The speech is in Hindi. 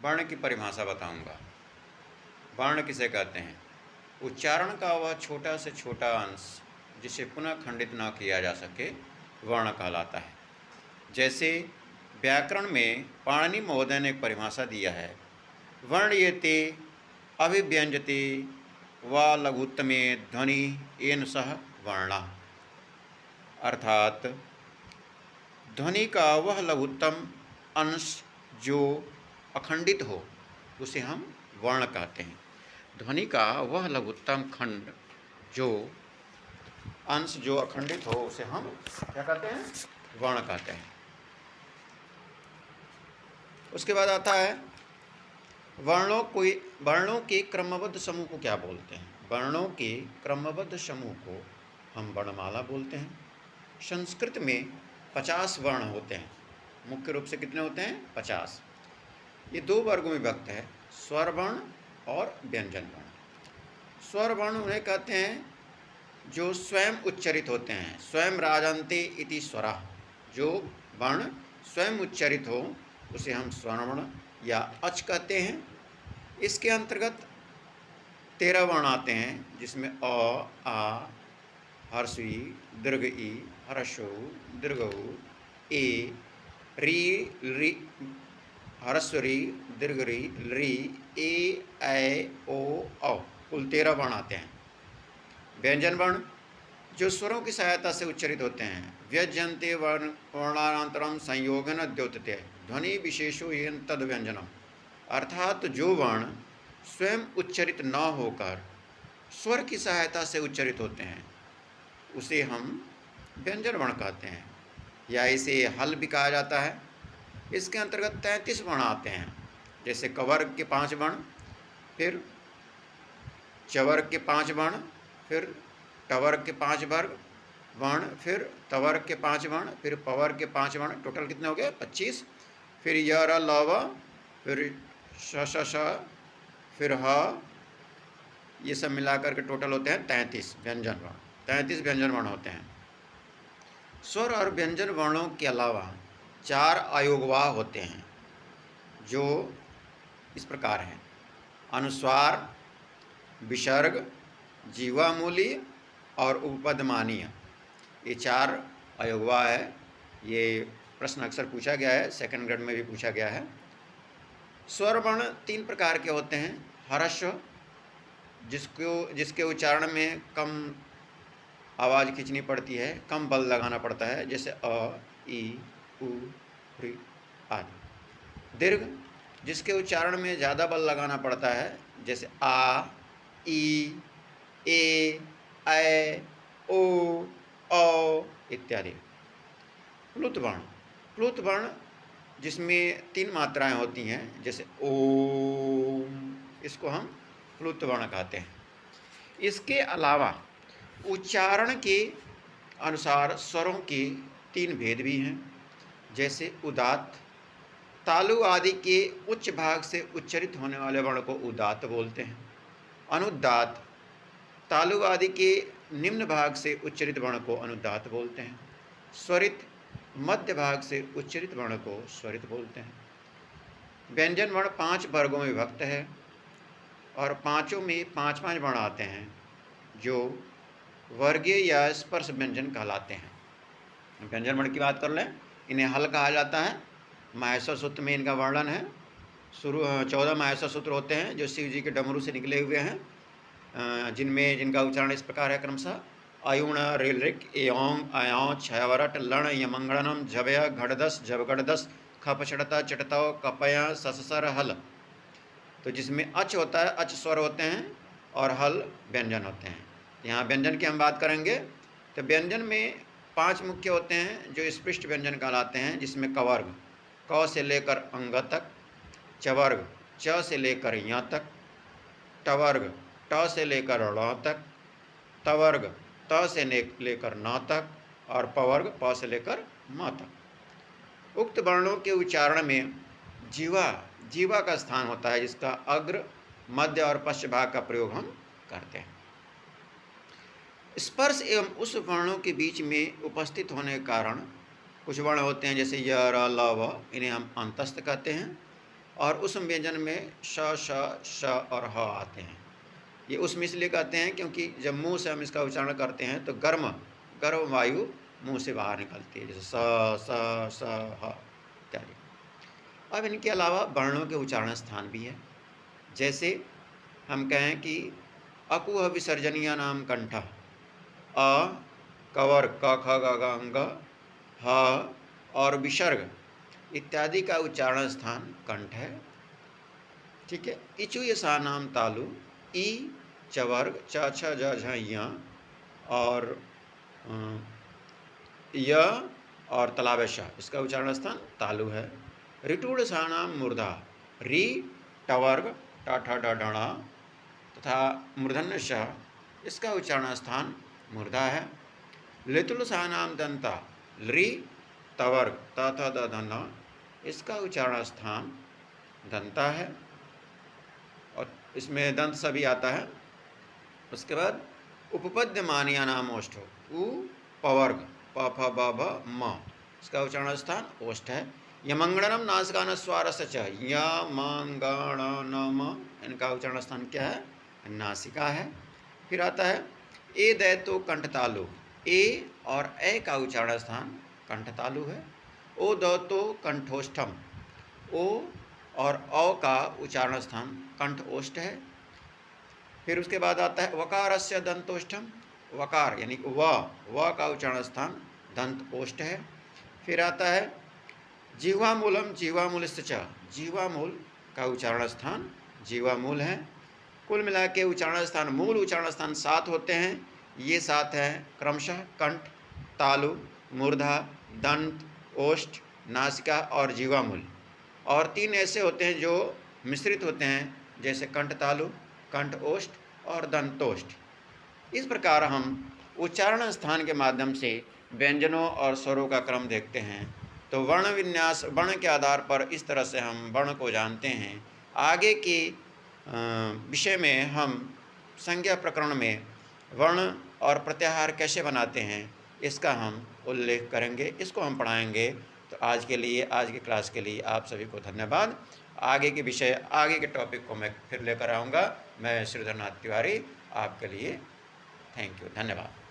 वर्ण की परिभाषा बताऊंगा। वर्ण किसे कहते हैं? उच्चारण का वह छोटा से छोटा अंश जिसे पुनः खंडित न किया जा सके वर्ण कहलाता है। जैसे व्याकरण में पाणिनि महोदय ने एक परिभाषा दिया है, वर्ण्येते अभिव्यंजते व लघुत्तमे ध्वनि येन सह वर्णा। अर्थात ध्वनि का वह लघुत्तम अंश जो अखंडित हो उसे हम वर्ण कहते हैं। ध्वनि का वह लघुत्तम खंड जो अंश जो अखंडित हो उसे हम क्या कहते हैं? वर्ण कहते हैं। उसके बाद आता है वर्णों के क्रमबद्ध समूह को क्या बोलते हैं? वर्णों के क्रमबद्ध समूह को हम वर्णमाला बोलते हैं। संस्कृत में 50 वर्ण होते हैं। मुख्य रूप से कितने होते हैं? 50। ये दो वर्गों में विभक्त है, स्वर वर्ण और व्यंजन वर्ण। स्वर वर्ण उन्हें कहते हैं जो स्वयं उच्चरित होते हैं। स्वयं राजन्ते इति स्वरः, जो वर्ण स्वयं उच्चरित हो उसे हम स्वर वर्ण या अच कहते हैं। इसके अंतर्गत 13 वर्ण आते हैं, जिसमें अ, आ, हर्षी, दीर्घ ई, ह्रस्व दीर्घ उ, ए, री, ह्रस्व री, दीर्घ री, ए, ऐ, ओ, औ, कुल 13 वर्ण आते हैं। व्यंजन वर्ण जो स्वरों की सहायता से उच्चरित होते हैं। व्यज्यन्ते वर्णानांतरम संयोगन द्योतते ध्वनि विशेषो येन तद व्यंजनम। अर्थात जो वर्ण स्वयं उच्चरित न होकर स्वर की सहायता से उच्चरित होते हैं उसे हम व्यंजन वर्ण कहते हैं, या इसे हल भी कहा जाता है। इसके अंतर्गत 33 वर्ण आते हैं, जैसे कवर्ग के 5 वर्ण, फिर चवर्ग के 5 वर्ण, फिर टवर्ग के 5 वर्ग वर्ण, फिर तवर्ग के 5 वर्ण, फिर पवर्ग के 5 वर्ण। टोटल कितने हो गए? 25। फिर य र ल व, फिर श, फिर ह, ये सब मिलाकर के टोटल होते हैं 33 व्यंजन वर्ण। 33 व्यंजन वर्ण होते हैं। स्वर और व्यंजन वर्णों के अलावा 4 अयोगवाह होते हैं, जो इस प्रकार हैं: अनुस्वार, विसर्ग, जीवामूली और उपपदमानीय। ये 4 अयोगवाह है। ये प्रश्न अक्सर पूछा गया है, सेकंड ग्रेड में भी पूछा गया है। स्वर वर्ण 3 प्रकार के होते हैं। ह्रस्व, जिसके उच्चारण में कम आवाज़ खींचनी पड़ती है, कम बल लगाना पड़ता है, जैसे अ, ई, उ, ऋ आदि। दीर्घ, जिसके उच्चारण में ज़्यादा बल लगाना पड़ता है, जैसे आ, ई, ए, ऐ, ओ, औ इत्यादि। प्लुत वर्ण, प्लुत वर्ण जिसमें 3 मात्राएं होती हैं, जैसे ओम, इसको हम प्लुत वर्ण कहते हैं। इसके अलावा उच्चारण के अनुसार स्वरों के 3 भेद भी हैं, जैसे उदात्त, तालु आदि के उच्च भाग से उच्चरित होने वाले वर्ण को उदात्त बोलते हैं। अनुदात्त, तालु आदि के निम्न भाग से उच्चरित वर्ण को अनुदात्त बोलते हैं। स्वरित, मध्य भाग से उच्चरित वर्ण को स्वरित बोलते हैं। व्यंजन वर्ण 5 वर्गों में विभक्त है और पांचों में 5-5 वर्ण आते हैं, जो वर्गीय या स्पर्श व्यंजन कहलाते हैं। व्यंजन वर्ण की बात कर लें, इन्हें हल कहा जाता है। माहेश्वर सूत्र में इनका वर्णन है। 14 माहेश्वर सूत्र होते हैं जो शिव जी के डमरू से निकले हुए हैं, जिनका उच्चारण इस प्रकार है क्रमशः: अयुण, ऋक, एओंग, अयों, क्षयवरट, लण, यमंगणनम, झवय, घड़दस, झवगड़दस, खपछड़ता, चटतव, कपय, सससर, हल। तो जिसमें अच होता है, अच स्वर होते हैं, और हल व्यंजन होते हैं। यहाँ व्यंजन की हम बात करेंगे तो व्यंजन में 5 मुख्य होते हैं जो स्पृष्ट व्यंजन कहलाते हैं, जिसमें कवर्ग क से लेकर अंग तक, चवर्ग च से लेकर य तक, टवर्ग ट से लेकर ण तक, तवर्ग त से लेकर न तक, और पवर्ग प से लेकर म तक। उक्त वर्णों के उच्चारण में जीवा का स्थान होता है, जिसका अग्र, मध्य और पश्च भाग का प्रयोग हम करते हैं। स्पर्श एवं उस वर्णों के बीच में उपस्थित होने के कारण कुछ वर्ण होते हैं, जैसे य, र, ल, व, इन्हें हम अंतस्थ कहते हैं। और उस व्यंजन में श, श और ह आते हैं। ये उसमें इसलिए कहते हैं क्योंकि जब मुंह से हम इसका उच्चारण करते हैं तो गर्म गर्म वायु मुंह से बाहर निकलती है, जैसे स ह इत्यादि। अब इनके अलावा वर्णों के उच्चारण स्थान भी है। जैसे हम कहें कि अकुह विसर्जनीय नाम कंठ, अ कवर क ख ग घ अंग, ह और विसर्ग इत्यादि का उच्चारण स्थान कंठ है। ठीक है। इचु यसा नाम तालु, ई चवर्ग च छ ज झ य और य और तलावेश इसका उच्चारण स्थान तालु है। ऋटूढ़ सा नाम मूर्धा, री टवर्ग ट ठ ड ढ तथा मूर्धन्य श इसका उच्चारण स्थान मूर्धा है। लितुल सा नाम दंता, लृ तवर्ग त थ द ध न इसका उच्चारण स्थान दंता है और इसमें दंत सभी आता है। उसके बाद उपपद्य मानिया नाम ओष्ठ, उ पवर्ग प फ ब भ म इसका उच्चारण स्थान ओष्ठ है। यमंगणनम नासिकान स्वारस च, यमंगणनम इनका उच्चारण स्थान क्या है? नासिका है। फिर आता है ए दैतो कंठतालु, ए और ए का उच्चारण स्थान कंठतालु है। ओ दौतो कंठोष्ठम, ओ और औ का उच्चारण स्थान कंठ ओष्ठ है। फिर उसके बाद आता है वकारस्य दंतोष्ठम, वकार यानी व का उच्चारण स्थान दंत ओष्ठ है। फिर आता है जीवामूलम जीवामूलस्य च, जीवामूल का उच्चारण स्थान जीवामूल है। कुल मिला के उच्चारण स्थान, मूल उच्चारण स्थान 7 होते हैं। ये 7 हैं क्रमशः कंठ, तालु, मूर्धा, दंत, ओष्ठ, नासिका और जीवामूल। और 3 ऐसे होते हैं जो मिश्रित होते हैं, जैसे कंठ तालु, कंठ ओष्ठ और दंतोष्ठ। इस प्रकार हम उच्चारण स्थान के माध्यम से व्यंजनों और स्वरों का क्रम देखते हैं। तो वर्ण विन्यास, वर्ण के आधार पर इस तरह से हम वर्ण को जानते हैं। आगे के विषय में हम संज्ञा प्रकरण में वर्ण और प्रत्याहार कैसे बनाते हैं इसका हम उल्लेख करेंगे, इसको हम पढ़ाएंगे। तो आज के लिए, आज की क्लास के लिए आप सभी को धन्यवाद। आगे के विषय, आगे के टॉपिक को मैं फिर लेकर आऊँगा। मैं श्रीधर नाथ तिवारी आपके लिए थैंक यू, धन्यवाद।